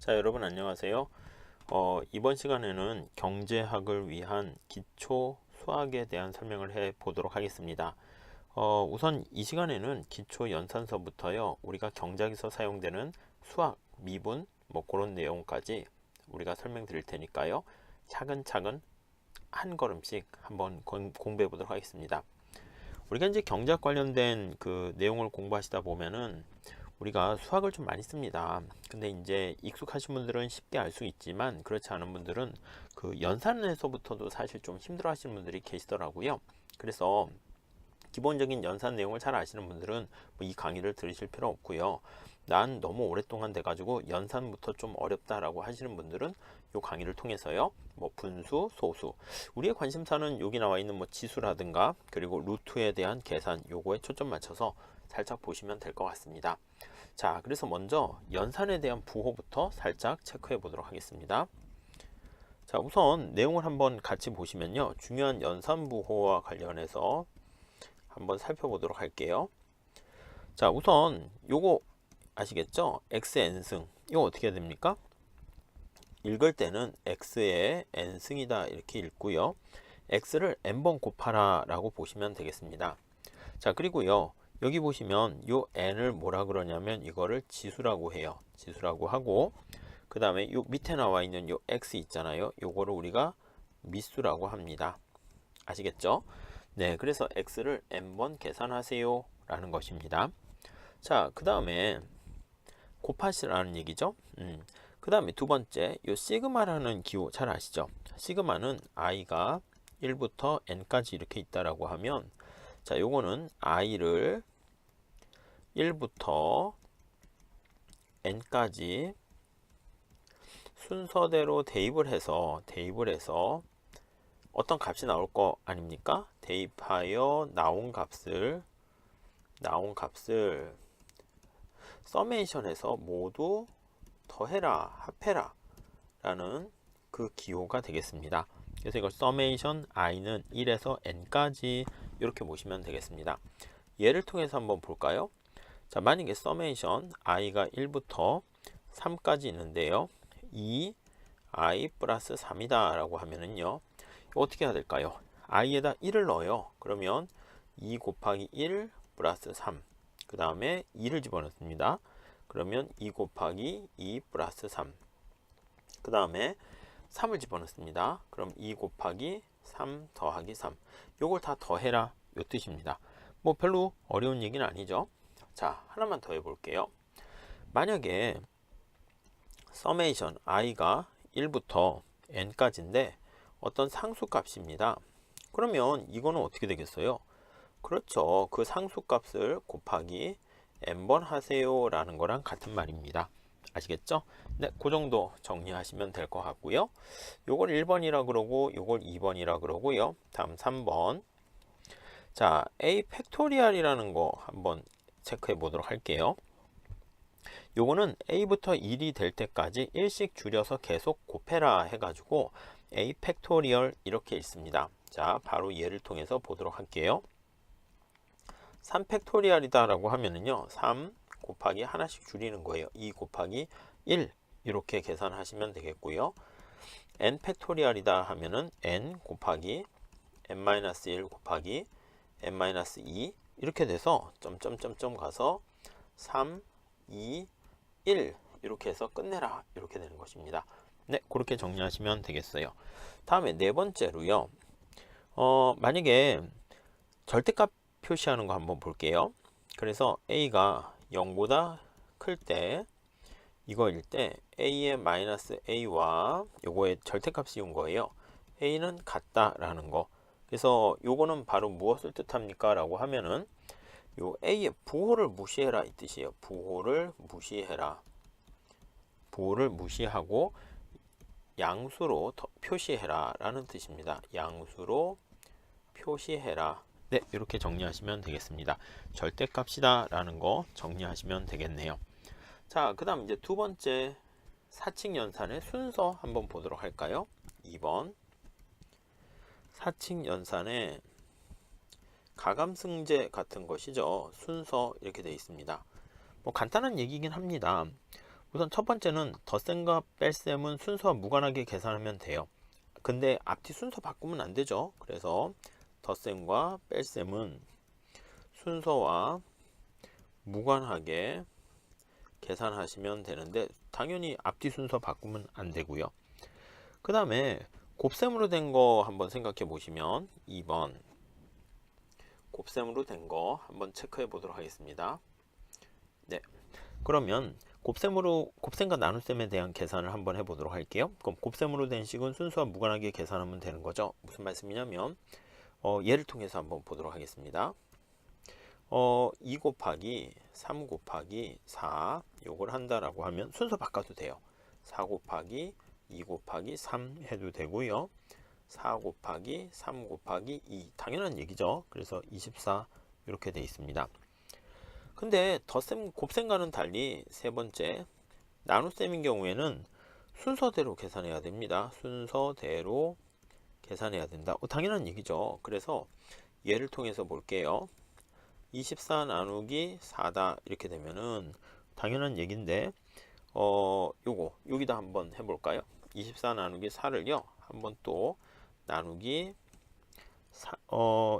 자, 여러분 안녕하세요. 이번 시간에는 경제학을 위한 기초 수학에 대한 설명을 해 보도록 하겠습니다. 우선 이 시간에는 기초 연산서부터요, 우리가 경작에서 사용되는 수학, 미분, 뭐 그런 내용까지 우리가 설명드릴 테니까요, 차근차근 한 걸음씩 한번 공부해 보도록 하겠습니다. 우리가 이제 경제학 관련된 그 내용을 공부하시다 보면은 우리가 수학을 좀 많이 씁니다. 근데 이제 익숙하신 분들은 쉽게 알 수 있지만 그렇지 않은 분들은 그 연산에서부터도 사실 좀 힘들어 하시는 분들이 계시더라고요. 그래서 기본적인 연산 내용을 잘 아시는 분들은 뭐이 강의를 들으실 필요 없고요. 난 너무 오랫동안 돼가지고 연산부터 좀 어렵다라고 하시는 분들은 이 강의를 통해서요, 뭐 분수, 소수, 우리의 관심사는 여기 나와 있는 뭐 지수라든가 그리고 루트에 대한 계산, 요거에 초점 맞춰서 살짝 보시면 될 것 같습니다. 자, 그래서 먼저 연산에 대한 부호부터 살짝 체크해 보도록 하겠습니다. 자, 우선 내용을 한번 같이 보시면요, 중요한 연산 부호와 관련해서 한번 살펴보도록 할게요. 자, 우선 요거 아시겠죠? xn승, 이거 어떻게 됩니까? 읽을 때는 x의 n승이다 이렇게 읽고요, x를 n번 곱하라 라고 보시면 되겠습니다. 자, 그리고요, 여기 보시면 요 n을 뭐라 그러냐면 이거를 지수라고 해요. 지수라고 하고, 그 다음에 요 밑에 나와 있는 요 x 있잖아요, 요거를 우리가 미수라고 합니다. 아시겠죠? 네, 그래서 x를 n번 계산하세요 라는 것입니다. 자, 그 다음에 곱하시라는 얘기죠. 그 다음에 두 번째, 요 시그마라는 기호 잘 아시죠? 시그마는 i가 1부터 n까지 이렇게 있다라고 하면, 자, 요거는 i를 1부터 n까지 순서대로 대입을 해서 어떤 값이 나올 거 아닙니까? 대입하여 나온 값을 서메이션해서 모두 더해라, 합해라 라는 그 기호가 되겠습니다. 그래서 이걸 서메이션 i는 1에서 n까지 이렇게 보시면 되겠습니다. 예를 통해서 한번 볼까요? 자, 만약에 서메이션 i가 1부터 3까지 있는데요, 2i 플러스 3이다 라고 하면은요, 어떻게 해야 될까요? i에다 1을 넣어요. 그러면 2 곱하기 1 플러스 3, 그 다음에 2를 집어넣습니다. 그러면 2 곱하기 2 플러스 3, 그 다음에 3을 집어넣습니다. 그럼 2 곱하기 3 더하기 3, 요걸 다 더해라 요 뜻입니다. 뭐 별로 어려운 얘기는 아니죠. 자, 하나만 더 해볼게요. 만약에 서메이션 i가 1부터 n까지인데 어떤 상수값입니다. 그러면 이거는 어떻게 되겠어요? 그렇죠, 그 상수값을 곱하기 n번 하세요 라는 거랑 같은 말입니다. 아시겠죠? 네, 그 정도 정리하시면 될 것 같고요. 요걸 1번이라 그러고 요걸 2번이라 그러고요. 다음 3번. 자, a 팩토리얼이라는 거 한번 체크해 보도록 할게요. 요거는 a부터 1이 될 때까지 1씩 줄여서 계속 곱해라 해가지고 a 팩토리얼 이렇게 읽습니다. 자, 바로 예를 통해서 보도록 할게요. 3 팩토리얼이다 라고 하면은요, 3 곱하기 하나씩 줄이는 거예요. 2 곱하기 1 이렇게 계산하시면 되겠고요. n 팩토리얼이다 하면은 n 곱하기 n-1 곱하기 n-2 이렇게 돼서 점점점점 가서 3, 2, 1 이렇게 해서 끝내라 이렇게 되는 것입니다. 네, 그렇게 정리하시면 되겠어요. 다음에 네 번째로요, 만약에 절대값 표시하는 거 한번 볼게요. 그래서 a가 0보다 클 때, 이거일 때 a의 마이너스 a와 요거의 절대값이 온 거예요. a는 같다 라는 거. 그래서 요거는 바로 무엇을 뜻합니까 라고 하면은 요 a의 부호를 무시해라 이 뜻이에요. 부호를 무시해라. 부호를 무시하고 양수로 표시해라 라는 뜻입니다. 양수로 표시해라. 네, 이렇게 정리하시면 되겠습니다. 절대값이다 라는 거 정리하시면 되겠네요. 자, 그 다음 이제 두 번째 사칙 연산의 순서 한번 보도록 할까요? 2번 사칙 연산의 가감승제 같은 것이죠. 순서 이렇게 되어 있습니다. 뭐 간단한 얘기긴 합니다. 우선 첫 번째는 덧셈과 뺄셈은 순서와 무관하게 계산하면 돼요. 근데 앞뒤 순서 바꾸면 안 되죠. 그래서 덧셈과 뺄셈은 순서와 무관하게 계산하시면 되는데 당연히 앞뒤 순서 바꾸면 안 되고요. 그 다음에 곱셈으로 된 거 한번 생각해 보시면 2번 곱셈으로 된 거 한번 체크해 보도록 하겠습니다. 네, 그러면 곱셈과 나눗셈에 대한 계산을 한번 해보도록 할게요. 그럼 곱셈으로 된 식은 순서와 무관하게 계산하면 되는 거죠. 무슨 말씀이냐면 예를 통해서 한번 보도록 하겠습니다. 2 곱하기 3 곱하기 4 요걸 한다라고 하면 순서 바꿔도 돼요. 4 곱하기 2 곱하기 3 해도 되고요. 4 곱하기 3 곱하기 2 당연한 얘기죠. 그래서 24 이렇게 돼 있습니다. 근데 덧셈, 곱셈과는 달리 세 번째 나눗셈인 경우에는 순서대로 계산해야 됩니다. 순서대로 계산해야 된다. 당연한 얘기죠. 그래서 예를 통해서 볼게요. 24 나누기 4다 이렇게 되면은 당연한 얘기인데 요거 여기다 한번 해볼까요? 24 나누기 4를요 한번 또 나누기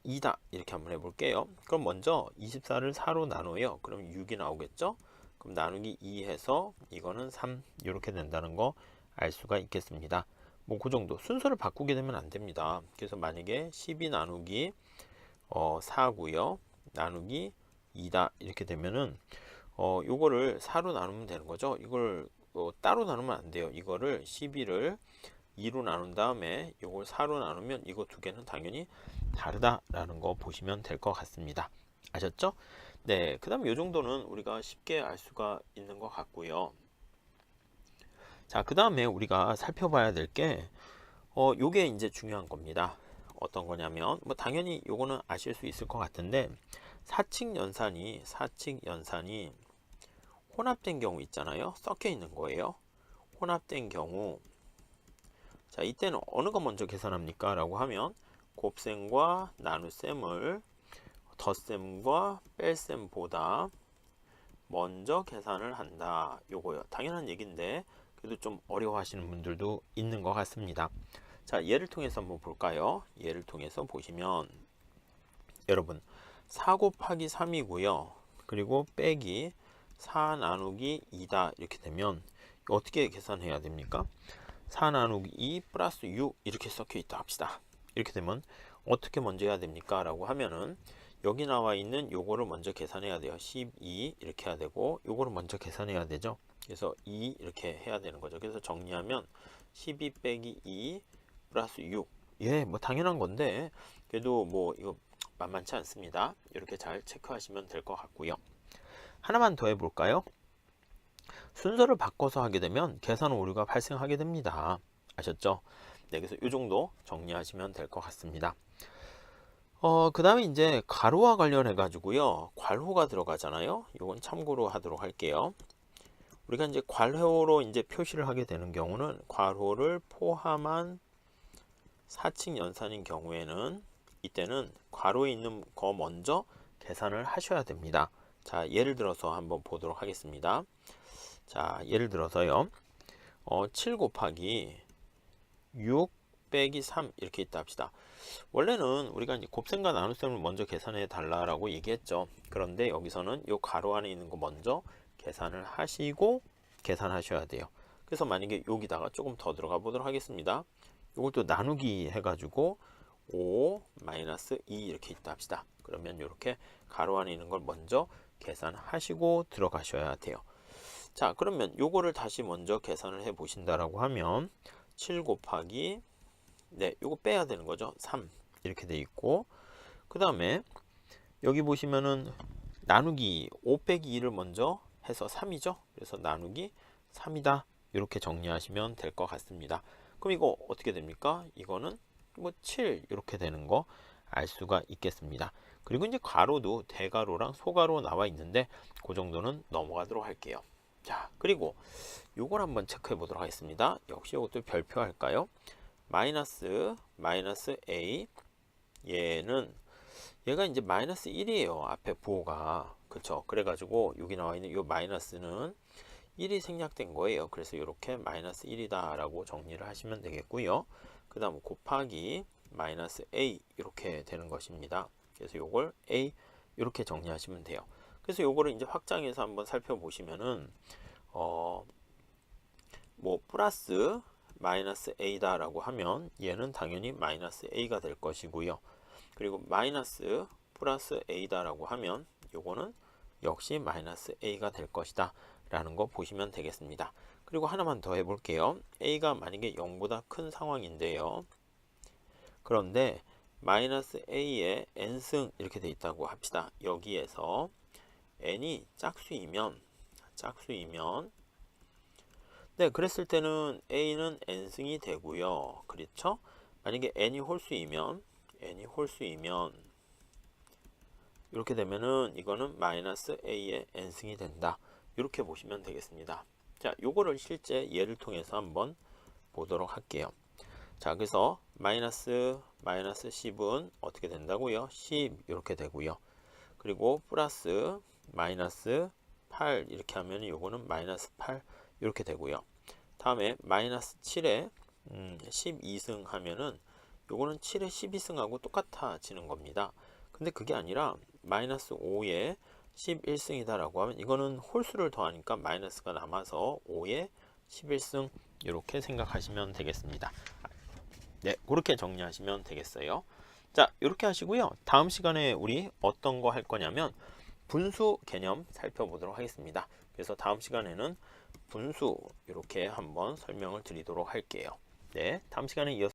2다 이렇게 한번 해볼게요. 그럼 먼저 24를 4로 나눠요. 그럼 6이 나오겠죠? 그럼 나누기 2 해서 이거는 3 이렇게 된다는 거 알 수가 있겠습니다. 뭐 그 정도 순서를 바꾸게 되면 안 됩니다. 그래서 만약에 12 나누기 4고요. 나누기 2다 이렇게 되면은 요거를 4로 나누면 되는 거죠. 이걸 따로 나누면 안 돼요. 이거를 12를 2로 나눈 다음에 이걸 4로 나누면 이거 두 개는 당연히 다르다라는 거 보시면 될 것 같습니다. 아셨죠? 네, 그 다음에 이 정도는 우리가 쉽게 알 수가 있는 것 같고요. 자, 그 다음에 우리가 살펴봐야 될 게 요게 이제 중요한 겁니다. 어떤 거냐면 뭐 당연히 요거는 아실 수 있을 것 같은데 사칙 연산이 혼합된 경우 있잖아요. 섞여 있는 거예요. 혼합된 경우 자, 이때는 어느 거 먼저 계산합니까? 라고 하면 곱셈과 나눗셈을 덧셈과 뺄셈보다 먼저 계산을 한다. 요거요. 당연한 얘기인데 그래도 좀 어려워하시는 분들도 있는 것 같습니다. 자, 예를 통해서 한번 볼까요? 예를 통해서 보시면 여러분 4 곱하기 3이고요. 그리고 빼기 4 나누기 2다 이렇게 되면 어떻게 계산해야 됩니까? 4 나누기 2 플러스 6 이렇게 섞여 있다 합시다. 이렇게 되면 어떻게 먼저 해야 됩니까? 라고 하면은 여기 나와 있는 요거를 먼저 계산해야 돼요. 12 이렇게 해야 되고 요거를 먼저 계산해야 되죠. 그래서 2 이렇게 해야 되는 거죠. 그래서 정리하면 12 빼기 2 플러스 6 예, 뭐 당연한 건데 그래도 뭐 이거 만만치 않습니다. 이렇게 잘 체크하시면 될 것 같고요. 하나만 더 해볼까요? 순서를 바꿔서 하게 되면 계산 오류가 발생하게 됩니다. 아셨죠? 네, 그래서 이 정도 정리하시면 될 것 같습니다. 그 다음에 이제 가로와 관련해 가지고요. 괄호가 들어가잖아요. 이건 참고로 하도록 할게요. 우리가 이제 괄호로 이제 표시를 하게 되는 경우는 괄호를 포함한 사칙 연산인 경우에는 이때는 괄호에 있는 거 먼저 계산을 하셔야 됩니다. 자, 예를 들어서 한번 보도록 하겠습니다. 자, 예를 들어서요. 7 곱하기 6 빼기 3 이렇게 있다 합시다. 원래는 우리가 이제 곱셈과 나눗셈을 먼저 계산해 달라라고 얘기했죠. 그런데 여기서는 이 가로 안에 있는 거 먼저 계산을 하시고 계산하셔야 돼요. 그래서 만약에 여기다가 조금 더 들어가 보도록 하겠습니다. 이것도 나누기 해가지고 5 마이너스 2 이렇게 있다 합시다. 그러면 이렇게 가로 안에 있는 걸 먼저 계산하시고 들어가셔야 돼요. 자, 그러면 요거를 다시 먼저 계산을 해 보신다라고 하면 7 곱하기 네, 요거 빼야 되는 거죠. 3 이렇게 돼 있고 그 다음에 여기 보시면은 나누기 5 빼기 2를 먼저 해서 3이죠. 그래서 나누기 3이다 이렇게 정리하시면 될 것 같습니다. 그럼 이거 어떻게 됩니까? 이거는 뭐 7 이렇게 되는 거 알 수가 있겠습니다. 그리고 이제 가로도 대가로랑 소가로 나와 있는데 그 정도는 넘어가도록 할게요. 자, 그리고 요걸 한번 체크해 보도록 하겠습니다. 역시 이것도 별표 할까요? 마이너스 A 얘가 이제 마이너스 1이에요. 앞에 부호가 그쵸. 그래가지고 여기 나와 있는 이 마이너스는 1이 생략된 거예요. 그래서 이렇게 마이너스 1이다 라고 정리를 하시면 되겠고요. 그 다음 곱하기 마이너스 a 이렇게 되는 것입니다. 그래서 이걸 a 이렇게 정리하시면 돼요. 그래서 요거를 이제 확장해서 한번 살펴보시면은 뭐 플러스 마이너스 a다 라고 하면 얘는 당연히 마이너스 a가 될 것이고요. 그리고 마이너스 플러스 a다 라고 하면 요거는 역시 마이너스 a가 될 것이다 라는 거 보시면 되겠습니다. 그리고 하나만 더 해볼게요. a가 만약에 0보다 큰 상황인데요. 그런데 마이너스 a에 n승 이렇게 돼 있다고 합시다. 여기에서 n이 짝수이면 네, 그랬을 때는 a는 n승이 되고요. 그렇죠? 만약에 n이 홀수이면 이렇게 되면은 이거는 마이너스 a의 n승이 된다. 이렇게 보시면 되겠습니다. 자, 요거를 실제 예를 통해서 한번 보도록 할게요. 자, 그래서 마이너스 10은 어떻게 된다고요? 10 이렇게 되고요. 그리고 플러스 마이너스 8 이렇게 하면 요거는 마이너스 8 이렇게 되고요. 다음에 마이너스 7에 12승 하면은 요거는 7에 12승하고 똑같아지는 겁니다. 근데 그게 아니라 마이너스 5에 11승이다 라고 하면 이거는 홀수를 더하니까 마이너스가 남아서 5에 11승 이렇게 생각하시면 되겠습니다. 네, 그렇게 정리하시면 되겠어요. 자, 이렇게 하시고요. 다음 시간에 우리 어떤 거 할 거냐면 분수 개념 살펴보도록 하겠습니다. 그래서 다음 시간에는 분수 이렇게 한번 설명을 드리도록 할게요. 네, 다음 시간에 이어서